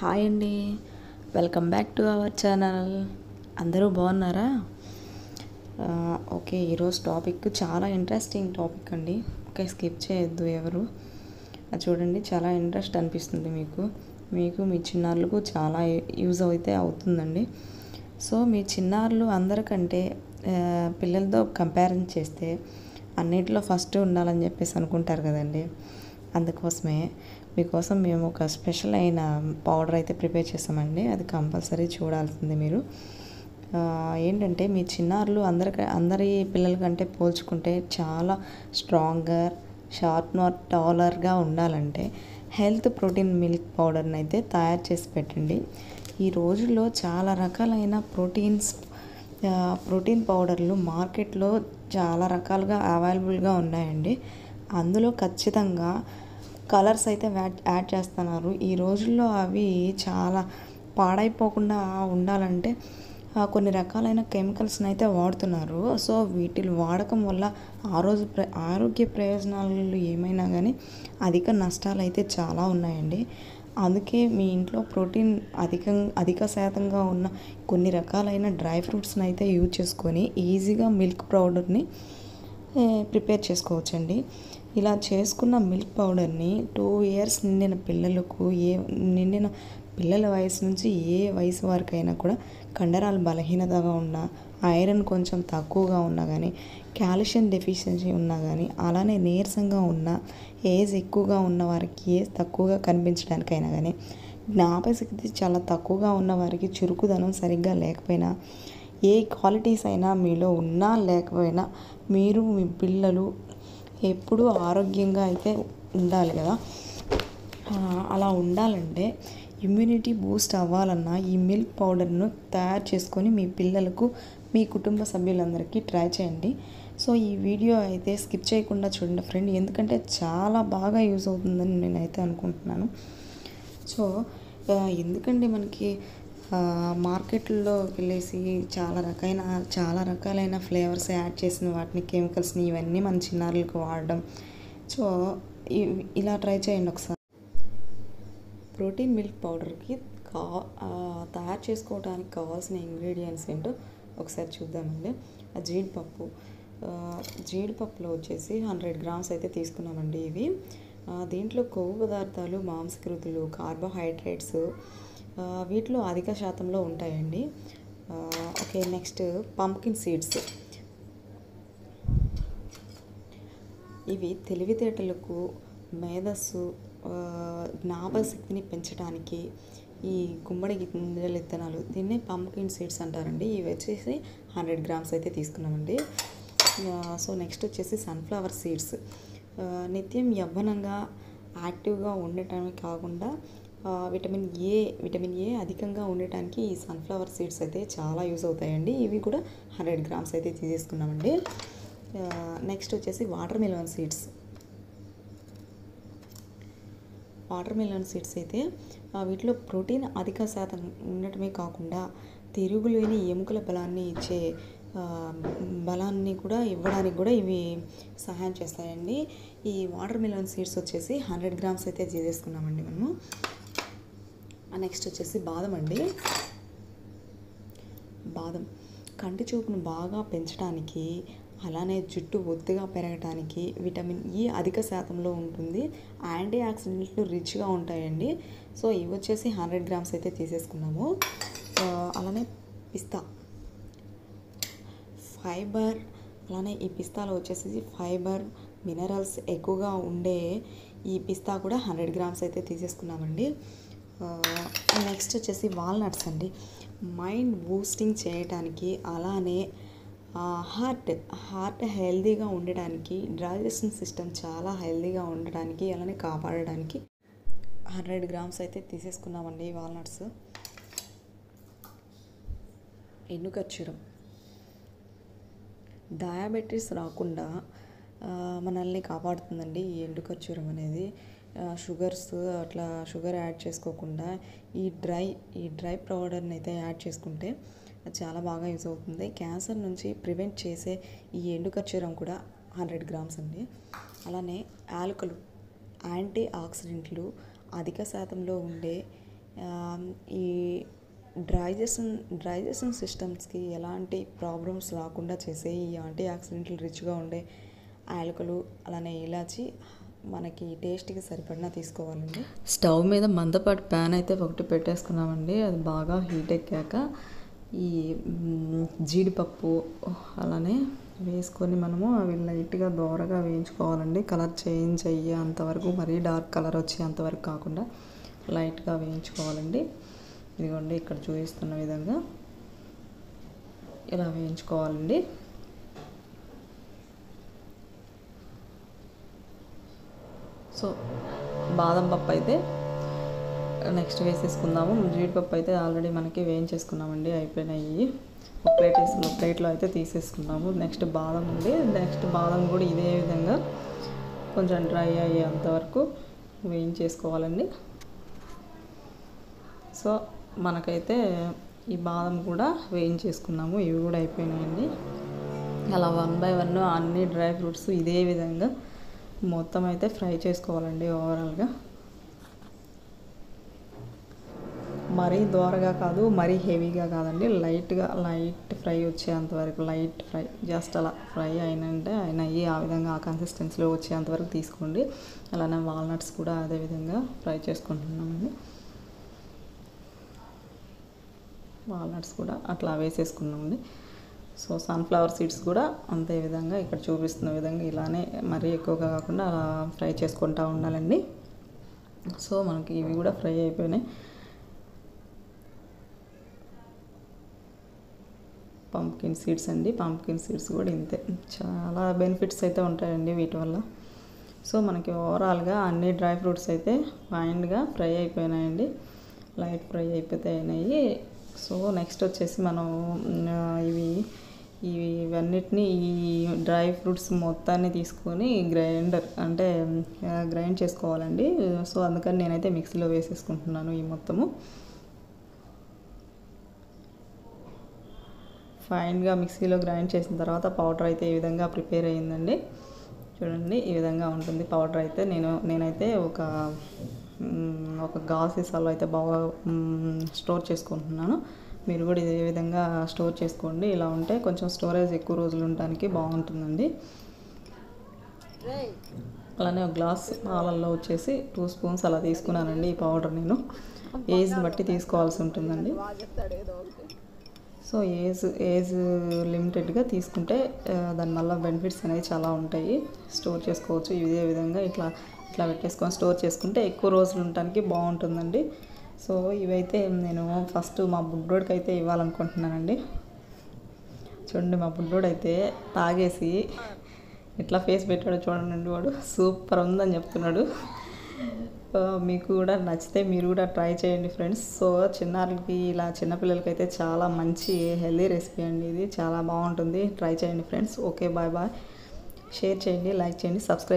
Hi అండి, welcome back to our channel. అందరూ బాగున్నారా? ఓకే, ఈరోజు టాపిక్ చాలా ఇంట్రెస్టింగ్ టాపిక్ అండి. ఓకే, స్కిప్ చేయొద్దు ఎవరు. చూడండి, చాలా ఇంట్రెస్ట్ అనిపిస్తుంది మీకు మీ చిన్నారులకు చాలా యూజ్ అయితే అవుతుందండి. సో మీ చిన్నారులు అందరికంటే పిల్లలతో కంపారిజన్ చేస్తే అన్నిటిలో ఫస్ట్ ఉండాలని చెప్పేసి అనుకుంటారు కదండి. అందుకోసమే మీకోసం మేము ఒక స్పెషల్ అయిన పౌడర్ అయితే ప్రిపేర్ చేసామండి. అది కంపల్సరీ చూడాల్సింది మీరు. ఏంటంటే మీ చిన్నారులు అందరి పిల్లల కంటే పోల్చుకుంటే చాలా స్ట్రాంగర్, షార్ప్నర్, టాలర్గా ఉండాలంటే హెల్త్ ప్రోటీన్ మిల్క్ పౌడర్ని అయితే తయారు చేసి పెట్టండి. ఈ రోజుల్లో చాలా రకాలైన ప్రోటీన్ పౌడర్లు మార్కెట్లో చాలా రకాలుగా అవైలబుల్గా ఉన్నాయండి. అందులో ఖచ్చితంగా కలర్స్ అయితే యాడ్ చేస్తున్నారు. ఈ రోజుల్లో అవి చాలా పాడైపోకుండా ఉండాలంటే కొన్ని రకాలైన కెమికల్స్ని అయితే వాడుతున్నారు. సో వీటిని వాడకం వల్ల ఆరోగ్య ప్రయోజనాలు ఏమైనా కానీ అధిక నష్టాలు అయితే చాలా ఉన్నాయండి. అందుకే మీ ఇంట్లో ప్రోటీన్ అధిక శాతంగా ఉన్న కొన్ని రకాలైన డ్రై ఫ్రూట్స్ని అయితే యూజ్ చేసుకొని ఈజీగా మిల్క్ పౌడర్ని ప్రిపేర్ చేసుకోవచ్చండి. ఇలా చేసుకున్న మిల్క్ పౌడర్ని 2 years నిండిన పిల్లల వయసు నుంచి ఏ వయసు వరకైనా కూడా కండరాలు బలహీనతగా ఉన్నా, ఐరన్ కొంచెం తక్కువగా ఉన్నా కానీ, కాల్షియం డెఫిషియన్సీ ఉన్నా కానీ, అలానే నీరసంగా ఉన్నా, ఏజ్ ఎక్కువగా ఉన్న వారికి ఏజ్ తక్కువగా కనిపించడానికైనా కానీ, జ్ఞాపకశక్తి చాలా తక్కువగా ఉన్న వారికి, చురుకుదనం సరిగ్గా లేకపోయినా, ఏ క్వాలిటీస్ అయినా మీలో ఉన్నా లేకపోయినా మీరు మీ పిల్లలు ఎప్పుడూ ఆరోగ్యంగా అయితే ఉండాలి కదా. అలా ఉండాలంటే ఇమ్యూనిటీ బూస్ట్ అవ్వాలన్నా ఈ మిల్క్ పౌడర్ను తయారు చేసుకొని మీ పిల్లలకు, మీ కుటుంబ సభ్యులందరికీ ట్రై చేయండి. సో ఈ వీడియో అయితే స్కిప్ చేయకుండా చూడండి ఫ్రెండ్, ఎందుకంటే చాలా బాగా యూజ్ అవుతుందని నేనైతే అనుకుంటున్నాను. సో ఎందుకంటే మనకి మార్కెట్లో వెళ్ళేసి చాలా రకాలైన ఫ్లేవర్స్ యాడ్ చేసిన వాటిని, కెమికల్స్ని, ఇవన్నీ మన చిన్నారులకు వాడడం. సో ఇలా ట్రై చేయండి ఒకసారి. ప్రోటీన్ మిల్క్ పౌడర్కి తయారు చేసుకోవడానికి కావాల్సిన ఇంగ్రీడియంట్స్ ఏంటో ఒకసారి చూద్దామండి. జీడిపప్పులో వచ్చేసి 100 grams అయితే తీసుకున్నామండి. ఇవి దీంట్లో కొవ్వు పదార్థాలు, మాంసకృతులు, కార్బోహైడ్రేట్స్ వీటిలో అధిక శాతంలో ఉంటాయండి. Okay, next pumpkin seeds. ఇవి తెలివితేటలకు, మేధస్సు, జ్ఞాపకశక్తిని పెంచడానికి ఈ గుమ్మడి గింజల విత్తనాలు, దీన్నే పంప్కిన్ సీడ్స్ అంటారండి. ఇవి వచ్చేసి 100 grams అయితే తీసుకున్నామండి. సో నెక్స్ట్ వచ్చేసి సన్ఫ్లవర్ సీడ్స్. నిత్యం యవ్వనంగా యాక్టివ్గా ఉండటమే కాకుండా విటమిన్ ఏ అధికంగా ఉండటానికి ఈ సన్ఫ్లవర్ సీడ్స్ అయితే చాలా యూజ్ అవుతాయండి. ఇవి కూడా 100 grams అయితే తీసేసుకున్నామండి. నెక్స్ట్ వచ్చేసి వాటర్ మిలన్ సీడ్స్ అయితే వీటిలో ప్రోటీన్ అధిక శాతం ఉండటమే కాకుండా తిరుగులేని ఎముకల బలాన్ని కూడా ఇవ్వడానికి కూడా ఇవి సహాయం చేస్తాయండి. ఈ వాటర్ మిలన్ సీడ్స్ వచ్చేసి 100 grams అయితే తీసేసుకున్నామండి మనము. నెక్స్ట్ వచ్చేసి బాదం అండి. బాదం కంటి చూపును బాగా పెంచడానికి, అలానే జుట్టు ఒత్తుగా పెరగటానికి విటమిన్ ఈ అధిక శాతంలో ఉంటుంది. యాంటీ ఆక్సిడెంట్లు రిచ్గా ఉంటాయండి. సో ఇవి వచ్చేసి 100 grams అయితే తీసేసుకున్నాము. అలానే పిస్తా ఫైబర్, అలానే ఈ పిస్తాలో వచ్చేసి ఫైబర్, మినరల్స్ ఎక్కువగా ఉండే ఈ పిస్తా కూడా 100 grams అయితే తీసేసుకున్నామండి. నెక్స్ట్ వచ్చేసి వాల్నట్స్ అండి. మైండ్ బూస్టింగ్ చేయడానికి, అలానే హార్ట్ హెల్తీగా ఉండడానికి, డైజెషన్ సిస్టమ్ చాలా హెల్తీగా ఉండడానికి, అలానే కాపాడడానికి 100 grams అయితే తీసేసుకున్నామండి వాల్నట్స్. ఎండుఖర్జూరం డయాబెటీస్ రాకుండా మనల్ని కాపాడుతుందండి ఈ ఎండుఖర్జూరం అనేది. షుగర్ యాడ్ చేసుకోకుండా ఈ డ్రై పౌడర్ని అయితే యాడ్ చేసుకుంటే చాలా బాగా యూజ్ అవుతుంది. క్యాన్సర్ నుంచి ప్రివెంట్ చేసే ఈ ఎండుఖర్జూరం కూడా 100 grams అండి. అలానే యాలకులు యాంటీ ఆక్సిడెంట్లు అధిక శాతంలో ఉండే ఈ డైజెషన్ సిస్టమ్స్కి ఎలాంటి ప్రాబ్లమ్స్ రాకుండా చేసే ఈ యాంటీ ఆక్సిడెంట్లు రిచ్గా ఉండే యాలకులు అలానే ఇలాచి మనకి టేస్ట్కి సరిపడినా తీసుకోవాలండి. స్టవ్ మీద మందపాటి ప్యాన్ అయితే ఒకటి పెట్టేసుకున్నామండి. అది బాగా హీట్ ఎక్కాక ఈ జీడిపప్పు అలానే వేసుకొని మనము అవి లైట్గా దోరగా వేయించుకోవాలండి. కలర్ చేంజ్ అయ్యే అంతవరకు, మరీ డార్క్ కలర్ వచ్చే అంతవరకు కాకుండా లైట్గా వేయించుకోవాలండి. ఇదిగోండి ఇక్కడ చూపిస్తున్న విధంగా ఇలా వేయించుకోవాలండి. సో బాదం పప్పు అయితే నెక్స్ట్ వేసేసుకుందాము. జీడిపప్పు అయితే ఆల్రెడీ మనకి వేయించేసుకున్నామండి, అయిపోయినాయి. ఒక ప్లేట్ వేసుకున్నాం, ప్లేట్లో అయితే తీసేసుకున్నాము. నెక్స్ట్ బాదం ఉంది. నెక్స్ట్ బాదం కూడా ఇదే విధంగా కొంచెం డ్రై అయ్యేంతవరకు వేయించేసుకోవాలండి. సో మనకైతే ఈ బాదం కూడా వేయించేసుకున్నాము, ఇవి కూడా అయిపోయినాయండి. అలా 1 by 1 అన్ని డ్రై ఫ్రూట్స్ ఇదే విధంగా మొత్తం అయితే ఫ్రై చేసుకోవాలండి. ఓవరాల్గా మరీ దోరగా కాదు, మరీ హెవీగా కాదండి, లైట్ ఫ్రై వచ్చేంతవరకు, లైట్ ఫ్రై జస్ట్ అలా ఫ్రై అయినాయి ఆ విధంగా ఆ కన్సిస్టెన్సీలో వచ్చేంతవరకు తీసుకోండి. అలానే వాల్నట్స్ కూడా అదే విధంగా ఫ్రై చేసుకుంటున్నామండి. వాల్నట్స్ కూడా అట్లా వేసేసుకున్నామండి. సో సన్ఫ్లవర్ సీడ్స్ కూడా అంతే విధంగా ఇక్కడ చూపిస్తున్న విధంగా ఇలానే మరీ ఎక్కువగా కాకుండా అలా ఫ్రై చేసుకుంటూ ఉండాలండి. సో మనకి ఇవి కూడా ఫ్రై అయిపోయినాయి. పంప్కిన్ సీడ్స్ అండి, పంప్కిన్ సీడ్స్ కూడా ఇంతే, చాలా బెనిఫిట్స్ అయితే ఉంటాయండి వీటి వల్ల. సో మనకి ఓవరాల్గా అన్ని డ్రై ఫ్రూట్స్ అయితే ఫైన్గా ఫ్రై అయిపోయినాయండి, లైట్ ఫ్రై అయినాయి. సో నెక్స్ట్ వచ్చేసి మనం ఇవన్నిటిని ఈ డ్రై ఫ్రూట్స్ మొత్తాన్ని తీసుకొని గ్రైండ్ చేసుకోవాలండి. సో అందుకని నేనైతే మిక్సీలో వేసేసుకుంటున్నాను. ఈ మొత్తము ఫైన్గా మిక్సీలో గ్రైండ్ చేసిన తర్వాత పౌడర్ అయితే ఈ విధంగా ప్రిపేర్ అయ్యిందండి. చూడండి ఈ విధంగా ఉంటుంది పౌడర్ అయితే. నేనైతే ఒక గాజు సీసాలో అయితే బాగా స్టోర్ చేసుకుంటున్నాను. మీరు కూడా ఇదే విధంగా స్టోర్ చేసుకోండి. ఇలా ఉంటే కొంచెం స్టోరేజ్ ఎక్కువ రోజులు ఉండడానికి బాగుంటుందండి. అలానే ఒక గ్లాస్ పాలల్లో వచ్చేసి 2 స్పూన్స్ అలా తీసుకున్నానండి ఈ పౌడర్. నేను ఏజ్ని బట్టి తీసుకోవాల్సి ఉంటుందండి. సో ఏజ్ లిమిటెడ్గా తీసుకుంటే దానివల్ల బెనిఫిట్స్ అనేవి చాలా ఉంటాయి. స్టోర్ చేసుకోవచ్చు ఇదే విధంగా ఇట్లా పెట్టేసుకొని స్టోర్ చేసుకుంటే ఎక్కువ రోజులు ఉండడానికి బాగుంటుందండి. సో ఇవైతే నేను ఫస్ట్ మా బుడ్డోడికి అయితే ఇవ్వాలనుకుంటున్నానండి. చూడండి మా బుడ్డోడు అయితే తాగేసి ఎట్లా ఫేస్ పెట్టాడో చూడండి. వాడు సూపర్ ఉందని చెప్తున్నాడు. మీకు కూడా నచ్చితే మీరు కూడా ట్రై చేయండి ఫ్రెండ్స్. సో చిన్నపిల్లలకి అయితే చాలా మంచి హెల్దీ రెసిపీ అండి ఇది, చాలా బాగుంటుంది. ట్రై చేయండి ఫ్రెండ్స్. Okay bye. షేర్ చేయండి, లైక్ చేయండి, సబ్స్క్రైబ్